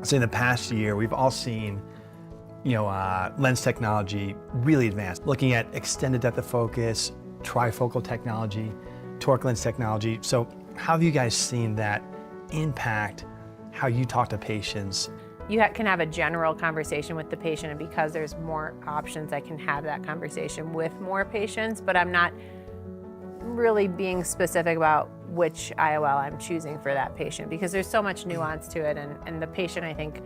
So in the past year, we've all seen, lens technology really advanced. Looking at extended depth of focus, trifocal technology, toric lens technology. So how have you guys seen that impact how you talk to patients? You can have a general conversation with the patient, and because there's more options, I can have that conversation with more patients, but I'm not really being specific about which IOL I'm choosing for that patient because there's so much nuance to it, and the patient, I think,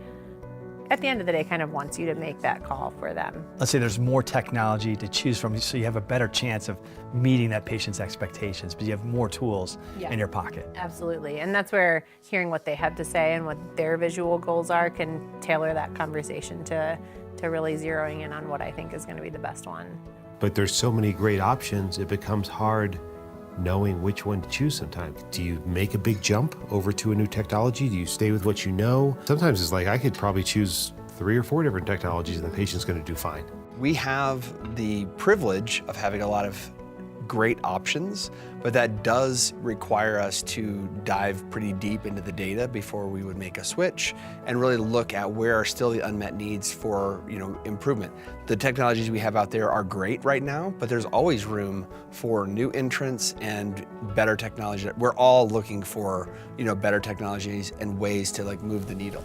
at the end of the day, kind of wants you to make that call for them. Let's say there's more technology to choose from, so you have a better chance of meeting that patient's expectations, but you have more tools in your pocket. Absolutely, and that's where hearing what they have to say and what their visual goals are can tailor that conversation to really zeroing in on what I think is going to be the best one. But there's so many great options, it becomes hard knowing which one to choose sometimes. Do you make a big jump over to a new technology? Do you stay with what you know? Sometimes it's like I could probably choose 3 or 4 different technologies and the patient's going to do fine. We have the privilege of having a lot of great options, but that does require us to dive pretty deep into the data before we would make a switch and really look at where are still the unmet needs for improvement. The technologies we have out there are great right now, but there's always room for new entrants and better technology. We're all looking for better technologies and ways to move the needle.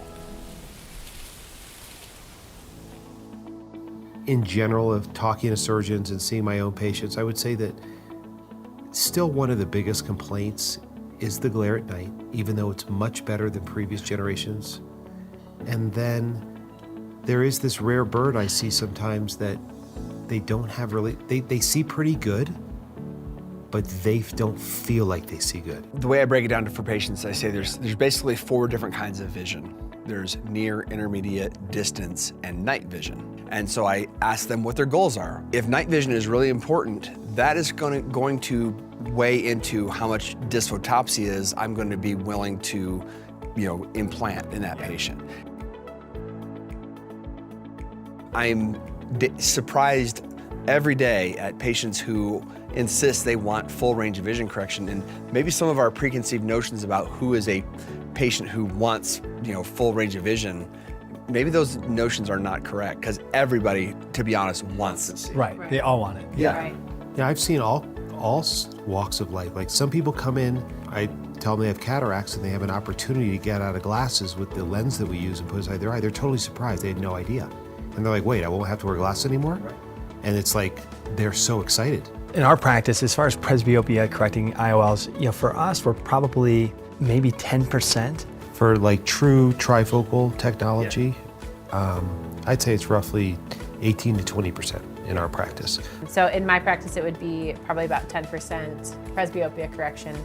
In general, of talking to surgeons and seeing my own patients, I would say that still one of the biggest complaints is the glare at night, even though it's much better than previous generations. And then there is this rare bird I see sometimes that they don't have really, they see pretty good, but they don't feel like they see good. The way I break it down for patients, I say there's basically 4 different kinds of vision. There's near, intermediate, distance, and night vision. And so I ask them what their goals are. If night vision is really important, that is going to weigh into how much dysphotopsia I'm going to be willing to, implant in that patient. I'm surprised every day at patients who insist they want full range of vision correction, and maybe some of our preconceived notions about who is a patient who wants, full range of vision, maybe those notions are not correct, because everybody, to be honest, wants it. Right, they all want it. Yeah. Right. Yeah, I've seen all walks of life. Like some people come in, I tell them they have cataracts and they have an opportunity to get out of glasses with the lens that we use and put inside their eye. They're totally surprised, they had no idea. And they're like, wait, I won't have to wear glasses anymore? Right. And it's like, they're so excited. In our practice, as far as presbyopia-correcting IOLs, for us, we're probably maybe 10%. For true trifocal technology, I'd say it's roughly 18 to 20% in our practice. So in my practice, it would be probably about 10% presbyopia correction,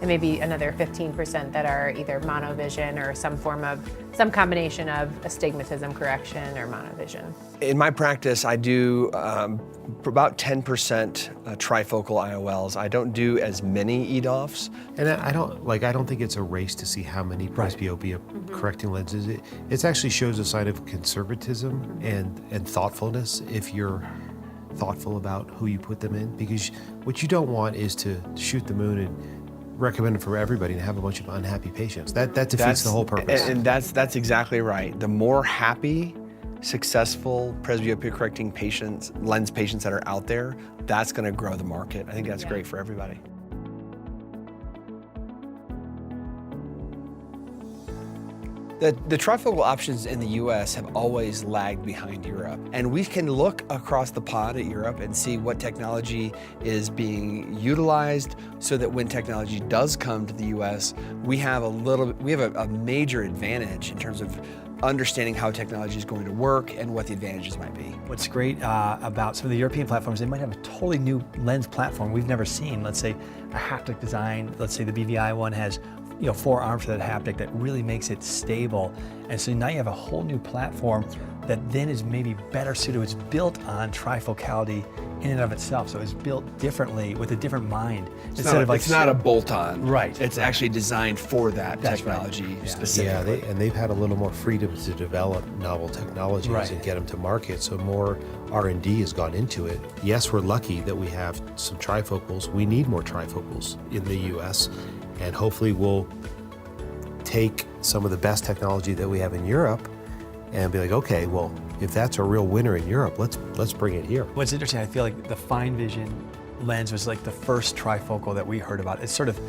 and maybe another 15% that are either monovision or some combination of astigmatism correction or monovision. In my practice, I do about 10% trifocal IOLs. I don't do as many EDOFs. And I don't think it's a race to see how many presbyopia correcting lenses. It actually shows a sign of conservatism and thoughtfulness if you're thoughtful about who you put them in, because what you don't want is to shoot the moon and recommend it for everybody and have a bunch of unhappy patients. That defeats the whole purpose. And that's exactly right. The more happy, successful presbyopia correcting lens patients that are out there, that's going to grow the market. I think that's great for everybody. The trifocal options in the US have always lagged behind Europe. And we can look across the pond at Europe and see what technology is being utilized so that when technology does come to the US, we have a major advantage in terms of understanding how technology is going to work and what the advantages might be. What's great about some of the European platforms, they might have a totally new lens platform we've never seen. Let's say a haptic design, let's say the BVI one has 4 arms for that haptic that really makes it stable. And so now you have a whole new platform that then is maybe better suited. It's built on trifocality in and of itself. So it's built differently with a different mind. It's not a bolt-on. Right. It's actually designed for that technology specifically. Yeah, they've had a little more freedom to develop novel technologies and get them to market. So more R&D has gone into it. Yes, we're lucky that we have some trifocals. We need more trifocals in the US. And hopefully we'll take some of the best technology that we have in Europe and be like, okay, well, if that's a real winner in Europe, let's bring it here. What's interesting, I feel like the fine vision lens was like the first trifocal that we heard about. It's sort of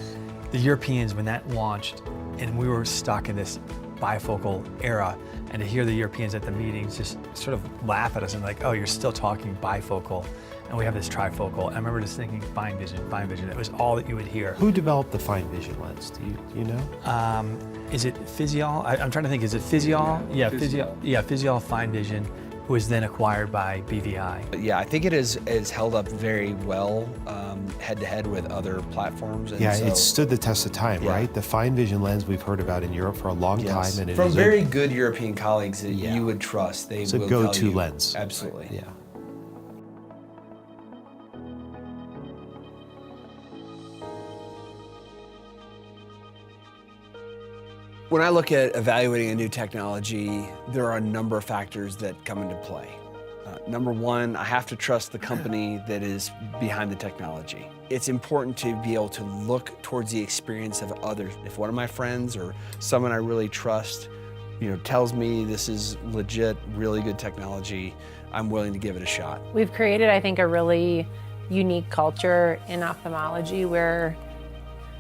the Europeans, when that launched, and we were stuck in this bifocal era, and to hear the Europeans at the meetings just sort of laugh at us and like, oh, you're still talking bifocal, and we have this trifocal. And I remember just thinking fine vision. It was all that you would hear. Who developed the fine vision lens? Do you know? Is it Physiol? I'm trying to think, is it Physiol? Yeah, Physiol. Yeah, Physiol Fine Vision, who was then acquired by BVI. Yeah, I think it is held up very well head to head with other platforms. And Yeah, so, it stood the test of time, Yeah. right? The fine vision lens we've heard about in Europe for a long yes, time, and it from is very good European colleagues that Yeah. you would trust. They it's a will tell go-to you. lens. Absolutely. Yeah. When I look at evaluating a new technology, there are a number of factors that come into play. Number one, I have to trust the company that is behind the technology. It's important to be able to look towards the experience of others. If one of my friends or someone I really trust, tells me this is legit, really good technology, I'm willing to give it a shot. We've created, I think, a really unique culture in ophthalmology where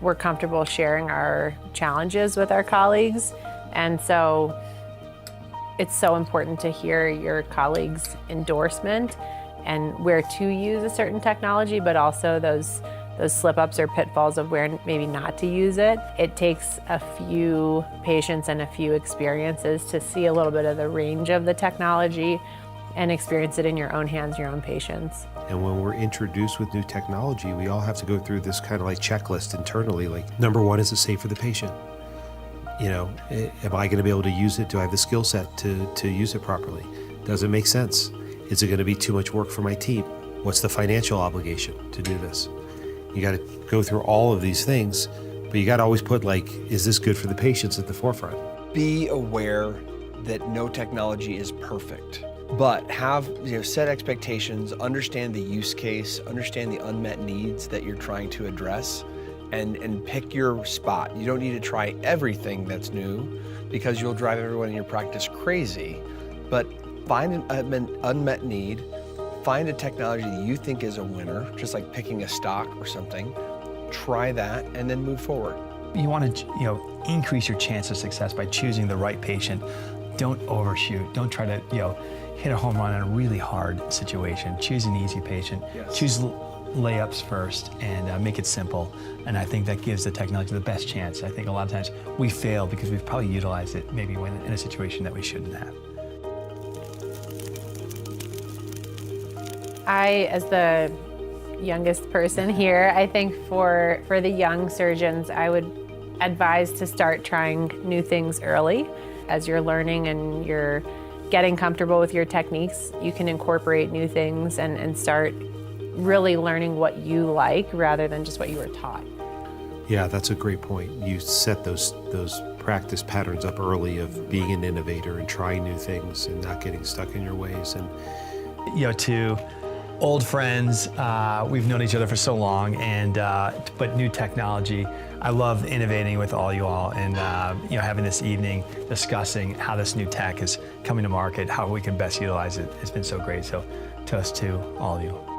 we're comfortable sharing our challenges with our colleagues. And so it's so important to hear your colleagues' endorsement and where to use a certain technology, but also those slip-ups or pitfalls of where maybe not to use it. It takes a few patients and a few experiences to see a little bit of the range of the technology and experience it in your own hands, your own patients. And when we're introduced with new technology, we all have to go through this kind of like checklist internally. Like, number one, is it safe for the patient? Am I going to be able to use it? Do I have the skill set to use it properly? Does it make sense? Is it going to be too much work for my team? What's the financial obligation to do this? You got to go through all of these things, but you got to always put like, is this good for the patients at the forefront? Be aware that no technology is perfect, but have set expectations, understand the use case, understand the unmet needs that you're trying to address, and pick your spot. You don't need to try everything that's new because you'll drive everyone in your practice crazy, but find an unmet need, find a technology that you think is a winner, just like picking a stock or something, try that, and then move forward. You want to, increase your chance of success by choosing the right patient. Don't overshoot. Don't try to, hit a home run in a really hard situation. Choose an easy patient. Yes. Choose layups first and make it simple. And I think that gives the technology the best chance. I think a lot of times we fail because we've probably utilized it maybe when in a situation that we shouldn't have. I, as the youngest person here, I think for the young surgeons, I would advise to start trying new things early. As you're learning and you're getting comfortable with your techniques, you can incorporate new things and start really learning what you like rather than just what you were taught. Yeah, that's a great point. You set those practice patterns up early of being an innovator and trying new things and not getting stuck in your ways. And to old friends, we've known each other for so long, and but new technology. I love innovating with all you all, and having this evening discussing how this new tech is coming to market, how we can best utilize it. It's been so great. So, toast to all of you.